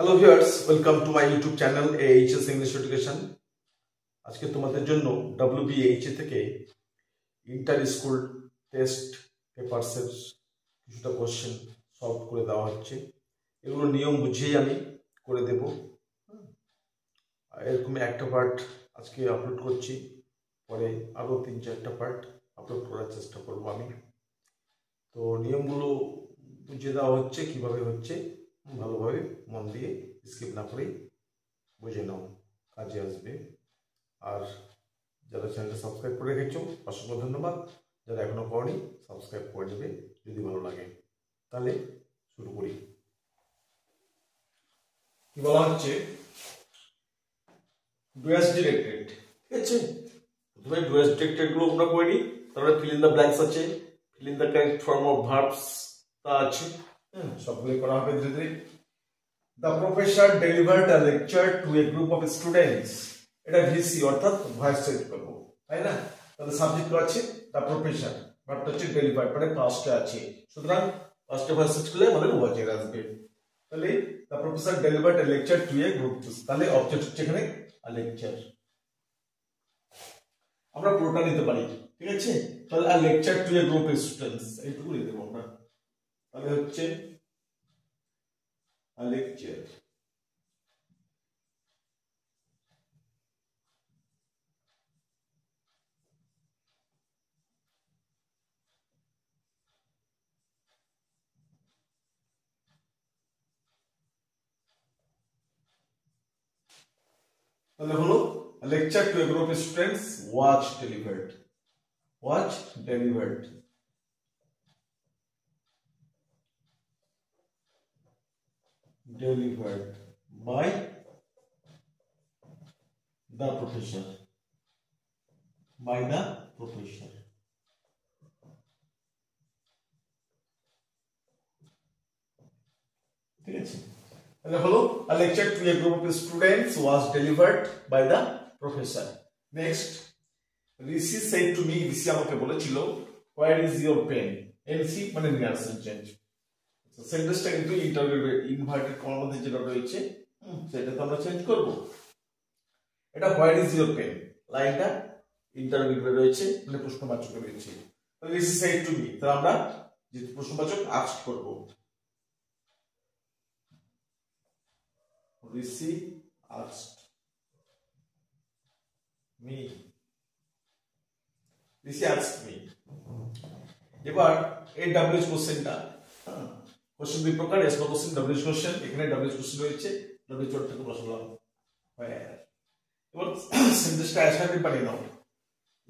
Hello viewers, welcome to my YouTube channel HS English education. আজকে তোমাদের জন্য WBHA থেকে ইন্টার স্কুল টেস্ট পেপারসের কিছুটা কোশ্চেন সলভ করে দেওয়া হচ্ছে। এগুলো নিয়ম বুঝিয়েই আমি করে দেব। এরকম একটা পার্ট আজকে আপলোড করছি, পরে আরও 3-4টা পার্ট আপলোড করার চেষ্টা করব আমি। তো নিয়মগুলো বুঝিয়ে দেওয়া হচ্ছে, কিভাবে হচ্ছে ভালোভাবে মন দিয়ে স্কিপ না করে বুঝে নাও, কাজে আসবে। আর যারা চ্যানেলটা সাবস্ক্রাইব করে রেখেছো অসংখ্য ধন্যবাদ। যারা এখনো করনি সাবস্ক্রাইব করে দেবে যদি ভালো লাগে। তাহলে শুরু করি। কি বলা হচ্ছে, ডুয়াস ডিরেক্টেড। ঠিক আছে, প্রথমে ডুয়াস ডিরেক্টেড গুলো আমরা করে নিই, তারপরে ফিল ইন দ্য ব্ল্যাঙ্কস আছে, fill in the correct form of verbs তা আছে, সবগুলো করা হবে ধীরে ধীরে। The professor delivered a lecture to a group of students. এটা ভিসি অর্থাৎ ভয়েস চেঞ্জ করব, তাই না? তাহলে সাবজেক্ট আছে দ্য প্রফেসর, ভার্বটা হচ্ছে ডেলিভার্ড, মানে পাস্টে আছে, সুতরাং পাস্টে ভয়েস চেঞ্জ করলে আমাদের ওয়াজে আসবে। তাহলে the professor delivered a lecture to a group, তাহলে অবজেক্ট হচ্ছে এখানে a lecture। আমরা পুরোটা নিতে পারি, ঠিক আছে? তাহলে a lecture to a group of students এইটুকু নিতে পারবো আমরা। তাহলে হচ্ছে a lecture, তাহলে হলো lecture to a group of students was delivered, was delivered, delivered by the professor, by the professor। ঠিক আছে, তাহলে হলো a lecture to a group of students was delivered by the professor। Next, Rishi said to me, ঋষি আমাকে বলেছিল where is your pen? NC মানে near sentence. সেন্টেন্সটা কিন্তু inverted কমার মধ্যে যেটা রয়েছে সেটা তো আমরা চেঞ্জ করব। এটা হোয়ার ইজ ইওর পেন, লাইনটা ইন্টারভিউয়ে রয়েছে, মানে প্রশ্নবাচক রয়েছে। তাহলে ঋষি সেড টু মি, তাহলে আমরা যে প্রশ্নবাচক আস্ক করব, ঋষি আস্কড মি, ঋষি আস্কড মি। এবার এই ডাব্লিউএইচ কোশ্চেনটা, কোশ্চেন দুই প্রকার, এস কোশ্চেন, ডাব্লিউএইচ কোশ্চেন। এখানে ডাব্লিউএইচ কোশ্চেন রয়েছে, ডাব্লিউএইচ ওয়ার্ড থেকে বসালাম হোয়ার। এবার সেন্টেন্সটা অ্যাসার্টিভ বানিয়ে নাও,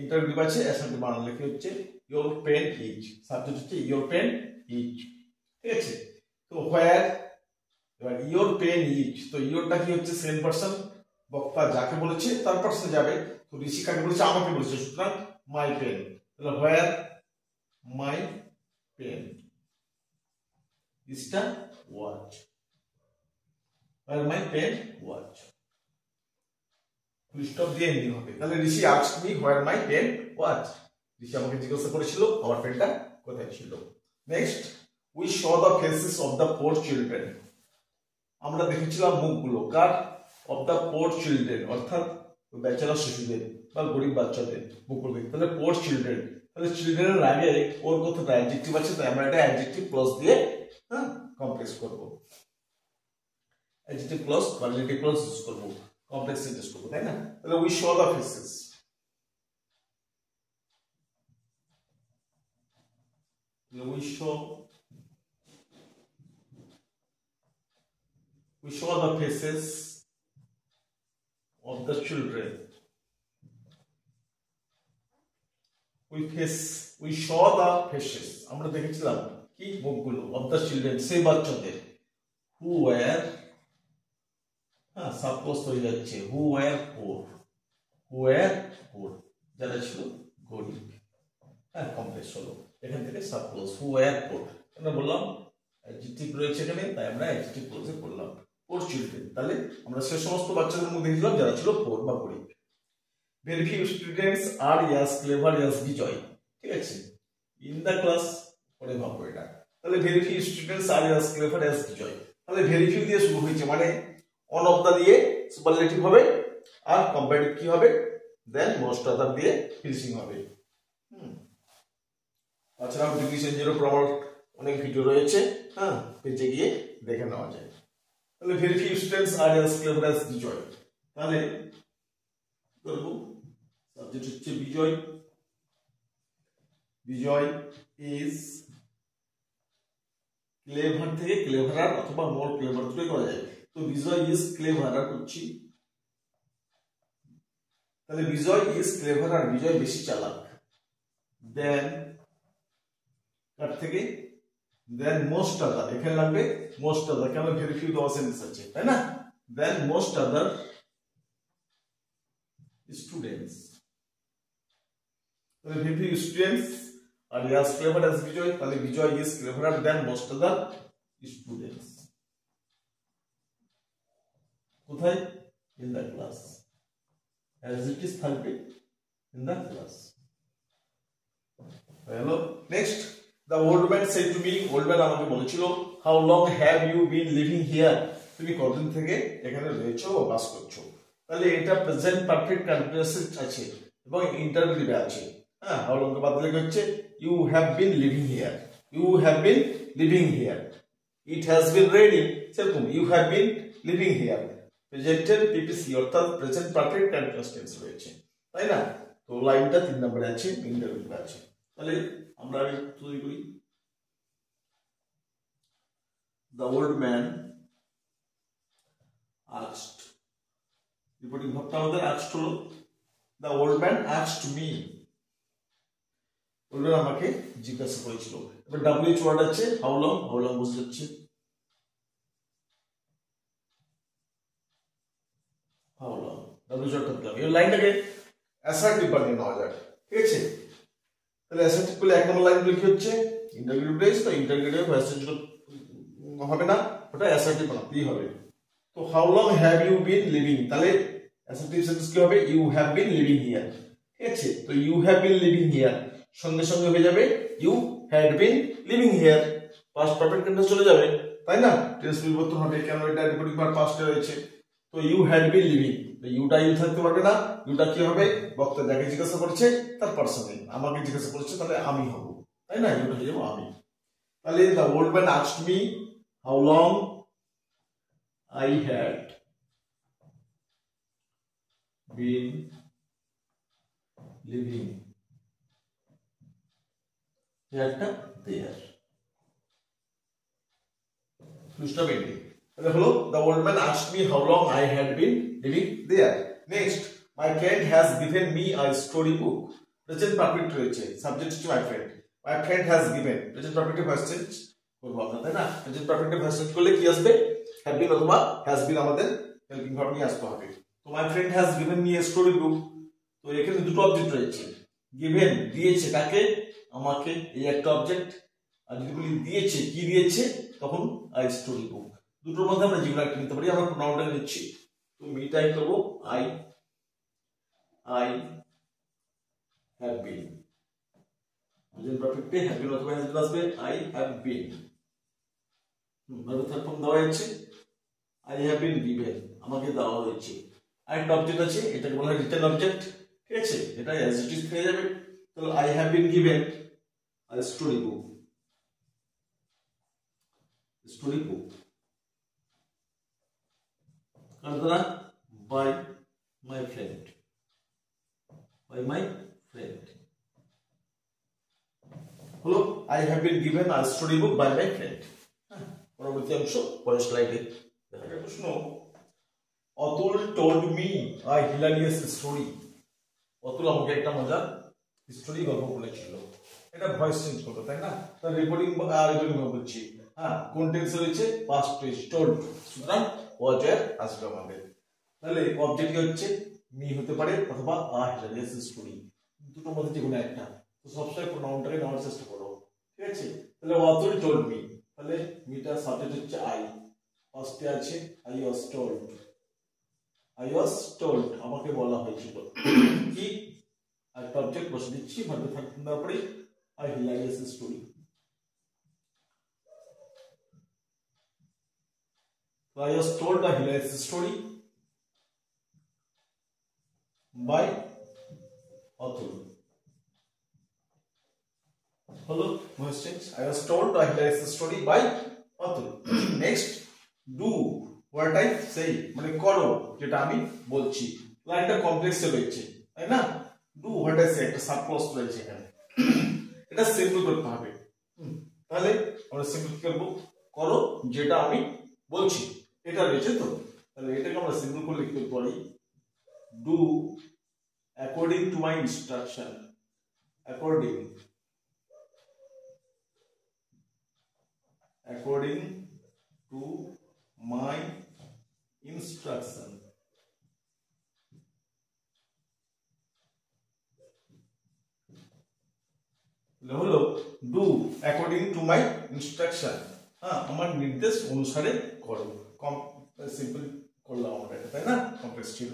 ইন্টারভিউ আছে অ্যাসার্টিভ বানালে কি হচ্ছে ইওর পেন ইজ, সাবজেক্ট হচ্ছে ইওর পেন ইজ। ঠিক আছে, তো হোয়ার, এবার ইওর পেন ইজ, তো ইওরটা কি হচ্ছে সেকেন্ড পারসন, বক্তা যাকে বলেছে তার পারসনে যাবে। তো ঋষি কাকে বলেছে, আমাকে বলেছে, সুতরাং মাই পেন। তাহলে where my pen is the watch, where my pen watch, full stop দিয়ে নিতে হবে। তাহলে ঋষি asked me where my pen was, ঋষি আমাকে জিজ্ঞাসা করেছিল আমার পেনটা কোথায় ছিল। Next, we saw the faces of the poor children, আমরা দেখেছিলাম মুখগুলো কার, of the poor children অর্থাৎ বেচারা শিশুদের বা গরিব বাচ্চাদের মুখগুলো দেখতে। তাহলে poor children, তাহলে চিলড্রেনের আগে ওর কথাটা অ্যাডজেক্টিভ আছে, তাই আমরা এটা অ্যাডজেক্টিভ ক্লজ দিয়ে কমপ্লেক্স করব, অ্যাডজেক্টিভ ক্লজ বা রিলেটিভ ক্লজ ইউজ করব, কমপ্লেক্স সেন্টেন্স করব, তাই না? তাহলে we show the faces, we show the faces of the children, we saw the faces, আমরা দেখেছিলাম কি মুখগুলো, of the children সেই বাচ্চাদের, who were, সাপোজ হয়ে যাচ্ছে who were poor, who were poor যারা ছিল গরিব, কমপ্লেক্স হলো এখান থেকে সাপোজ who were poor, আমরা বললাম অ্যাডজেক্টিভ রয়েছে এখানে, তাই আমরা অ্যাডজেক্টিভ ক্লজে করলাম poor children। তাহলে আমরা সে সমস্ত বাচ্চাদের মধ্যে দেখলাম যারা ছিল poor বা গরিব। Very few students are as clever as Bijoy, ঠিক আছে? In the class পরে ভাববো এটা। তাহলে very few students are as clever as Bijoy, তাহলে ভেরি ফিউ দিয়ে শুরু হয়েছে মানে অন অফ দা দিয়ে সুপারলেটিভ হবে আর কম্পারেটিভ কি হবে দেন মোস্ট আদার দিয়ে ফিনিশিং হবে। তাছাড়াও ডিগ্রি চেঞ্জের উপর আমার অনেক ভিডিও রয়েছে, হ্যাঁ পেজে গিয়ে দেখে নেওয়া যায়। তাহলে very few students are as clever as বিজয়, তাহলে করব সাবজেক্ট হচ্ছে বিজয়, বিজয় ইজ ক্লেভার থেকে ক্লেভারার অথবা মোর ক্লেভার থেকে করা যায়। তো বিজয় ইজ ক্লেভারার করছি, তাহলে বিজয় ইজ ক্লেভারার বিজয় বেশি চালাক দেন কার থেকে দেন মোস্ট আদার, এখানে লাগবে মোস্ট আদার কেন ভেরি ফিউ দেওয়া সেন্টেন্স আছে তাই না, দেন মোস্ট আদার স্টুডেন্টস, তাহলে very few students are as clever as বিজয়, তাহলে বিজয় is cleverer than most of the students, কোথায় in the class as it is থাকবে in the class। Hello next the old man said to me, old man আমাকে বলেছিল how long have you been living here, তুমি কতদিন থেকে এখানে রয়েছো ও বাস করছো, তাহলে এটা প্রেজেন্ট পারফেক্ট কন্টিনিউয়াস আছে এবং ইন্টারভিউ আছে। হ্যাঁ how long বাদলে হচ্ছে you have been living here, you have been living here, it has been raining, সেরকম you have been living here, প্রেজেন্টের পিপিসি অর্থাৎ প্রেজেন্ট পারফেক্ট কন্টিনিউয়াস টেন্স রয়েছে তাই না। তো লাইনটা 3 নম্বরে আছে, ইন্টারভিউ আছে। তাহলে আমরা তৈরি করি the old man asked, reporting ভাবটা আমাদের asked হলো the old man asked me, ওরা আমাকে জিজ্ঞাসা করেছিল। এবার WH ওয়ার্ড আছে হাউ লং বুঝে যাচ্ছে হাউ লং WH ওয়ার্ড থাকলাম। এই লাইনটাকে অ্যাসার্টিভ বানিয়ে নেওয়া যাক, ঠিক আছে। তাহলে অ্যাসার্টিভ করলে এক নম্বর লাইনগুলো কি হচ্ছে ইন্টারগেটিভ বেস, তো ইন্টারগেটিভ কোয়েশ্চেন হবে না, ওটা অ্যাসার্টিভ বানাতেই হবে। তো how long have you been living, তাহলে অ্যাসার্টিভ সেন্টেন্স কি হবে you have been living here, ঠিক আছে। তো you have been living here সঙ্গে সঙ্গে হয়ে যাবে you had been living here, past perfect টেন্সে চলে যাবে তাই না, টেন্স পরিবর্তন হবে কেন এটা রিপোর্টিং ভার্ব পাস্টে রয়েছে। তো ইউ হ্যাড বিন লিভিং, তো ইউটা ইউ থাকতে পারবে না, ইউটা কি হবে বক্তা যাকে জিজ্ঞাসা করছে তার পার্সন, আমাকে জিজ্ঞাসা করছে তাহলে আমি হব তাই না, ইউটা হয়ে যাবো আমি। তাহলে the old man asked me how long I had been living there. Hello, the old man asked me how long I had been living there. Next, my friend has given me a storybook. Present perfect রয়েছে, subject হচ্ছে my friend. My friend has given, present perfect voice change করব আমরা তাই না। present perfect voice change করলে কি আসবে have been অথবা has been আমাদের হেল্পিং ভার্ব নিয়ে আসতে হবে। তো my friend has given me a storybook, তো এখানে দুটো অবজেক্ট রয়েছে, given দিয়েছে কাকে আমাকে, এই একটা অবজেক্ট, আর যদি বলি দিয়েছে কি দিয়েছে তখন আই স্টোরি বুক, দুটোর মধ্যে আমরা যেগুলো একটা নিতে পারি, আমরা প্রোনাউনটা নিচ্ছি। তো মিটাই করব আই হ্যাভ বিন, প্রেজেন্ট পারফেক্টে হ্যাভ বিন অথবা হ্যাজ বিন আসবে I have been, verb third form দেওয়া আছে আই হ্যাভ বিন গিভেন আমাকে দেওয়া হয়েছে। আরেকটা অবজেক্ট আছে এটাকে বলা হয় রিটার্ন অবজেক্ট, ঠিক আছে, এটা অ্যাজ ইট ইজ হয়ে যাবে। তো I have been given a storybook, by my friend, হলো I have been given a storybook by my friend। পরবর্তী অংশ পরের স্লাইডে দেখা যাবে। প্রশ্ন Atul told me a hilarious story, Atul আমাকে একটা মজার স্টোরি গল্প বলেছিল, এটা ভয়েস চেঞ্জ করতে তাই না। তো রিপোর্টিং বলছি, হ্যাঁ কোন টেন্স রয়েছে পাস্ট টেন্স টোল্ড, সুতরাং ওয়াজ এর আসবে আমাদের। তাহলে অবজেক্ট হচ্ছে মি হতে পারে অথবা আ হিলারিয়াস স্টোরি, দুটোর মধ্যে যে কোনো একটা, তো সবসময় প্রোনাউনটাকে নেওয়ার চেষ্টা করো, ঠিক আছে। তাহলে অতুল টোল্ড মি, তাহলে মিটা সাবজেক্ট হচ্ছে আই, ফার্স্টে আছে আই ওয়াজ টোল্ড আমাকে বলা হয়েছিল কি, একটা অবজেক্ট বসে দিচ্ছি ভাবে থাকতে তারপরে a hilarious story। So I was told a hilarious story by Atul. Hello, voice change. I was told a hilarious story by Atul. Next, do what I say. মানে করো যেটা আমি বলছি। লাইনটা কমপ্লেক্সে রয়েছে, তাই না? ডু হোয়াট আই সে একটা সাবক্লজ রয়েছে এখানে। এটা সিম্পল করতে হবে। তাহলে আমরা সিম্পল করব, করো যেটা আমি বলছি, এটা রয়েছে তো। তাহলে এটাকে আমরা সিম্পল করে লিখতে পারি do according to my instruction. According to my instruction. হলো do according to my instruction. হ্যাঁ, আমার নির্দেশ অনুসারে করো। সিম্পল করলাম আমরা এটা, তাই না? কমপ্লেক্স ছিল।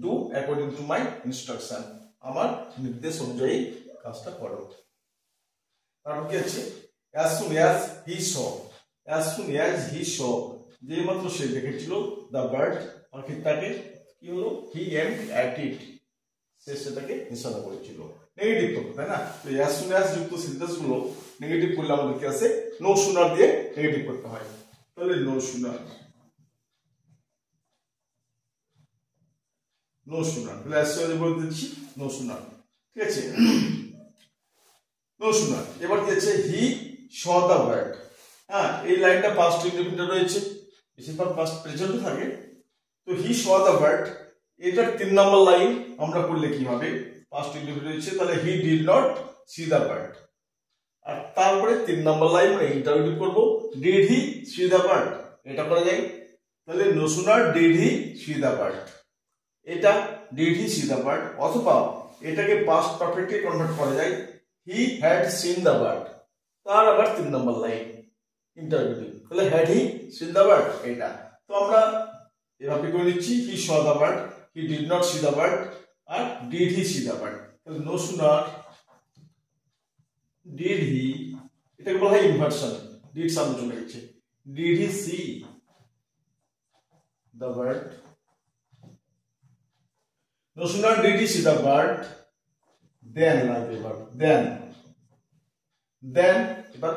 Do according to my instruction, আমার নির্দেশ অনুযায়ী কাজটা করো। তারপর কি আছে? as soon as he saw, as soon as he saw, যে মাত্র সে দেখেছিল the bird, পাখিটাকে, কি হলো? he aimed at it, সে সেটাকে নিশানা করেছিল। নেগেটিভ করতে, তাই না? তো as soon as যুক্ত সেন্টেন্স গুলো নেগেটিভ করলে আমাদের কি আছে? no sooner দিয়ে নেগেটিভ করতে হয়। তাহলে no sooner, no sooner, তাহলে as soon as বলতে দিচ্ছি no sooner, ঠিক আছে? no sooner। এবার কি আছে? he saw the bird। হ্যাঁ, এই লাইনটা পাস্ট ইনডেফিনিট রয়েছে, বেশিরভাগ পাস্ট প্রেজেন্ট থাকে। তো he saw the bird, এটার 3 নম্বর লাইন আমরা করলে কি হবে? পাস্ট ইনডেফিনিট রয়েছে, তাহলে he did not see the bird। আর তারপরে 3 নম্বর লাইন আমরা ইন্টারোগেটিভ করব, did he see the bird, এটা করা যায়। তাহলে no sooner did he see the bird, এটা did he see the bird, অথবা এটাকে পাস্ট পারফেক্টে কনভার্ট করা যায় he had seen the bird, তার আবার 3 নম্বর লাইন ইন্টারোগেটিভ, তাহলে had he seen the bird এটা। তো আমরা এভাবে করে নিচ্ছি he saw the bird, he did not see the bird, R did he see the bird। তাহলে no sooner did he, এটাকে বলা হয় ইনভার্সন, did সামনে চলে গেছে, did he see the bird, no sooner did he see the bird then লাগবে verb, then এবার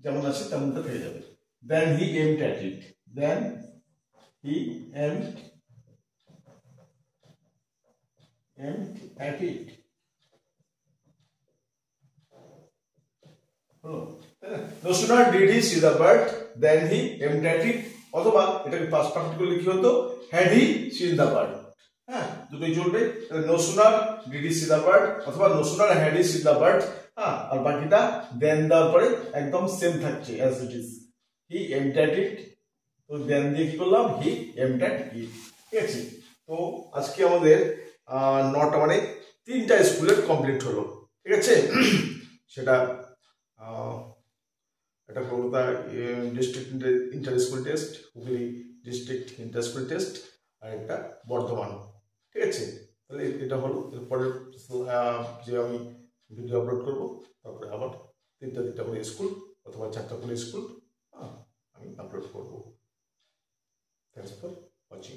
যেমন আছে তেমনটা থেকে যাবে, then he aimed at it, then he aimed at it। no sooner did he see the bird then he aimed at it, অথবা এটাকে past perfect করলে কি হতো? had he seen the bird। হ্যাঁ, দুটোই চলবে। no sooner did he see the bird অথবা no sooner had he seen the bird। হ্যাঁ, আর বাকিটা then দেওয়ার পরে একদম সেম থাকছে as it is, he aimed at it। তো then দিয়ে কি করলাম? he aimed at it, ঠিক আছে? তো আজকে আমাদের 9টা মানে 3টা স্কুলের কমপ্লিট হলো, ঠিক আছে? সেটা এটা Kolkata district inter school test, Hooghly district inter school test, আর একটা বর্ধমান, ঠিক আছে? তাহলে এটা হলো। এরপরে যে আমি ভিডিও আপলোড করবো, তারপরে আবার 3টা করে স্কুল অথবা 4টা করে স্কুল আমি আপলোড করবো। Thanks for watching.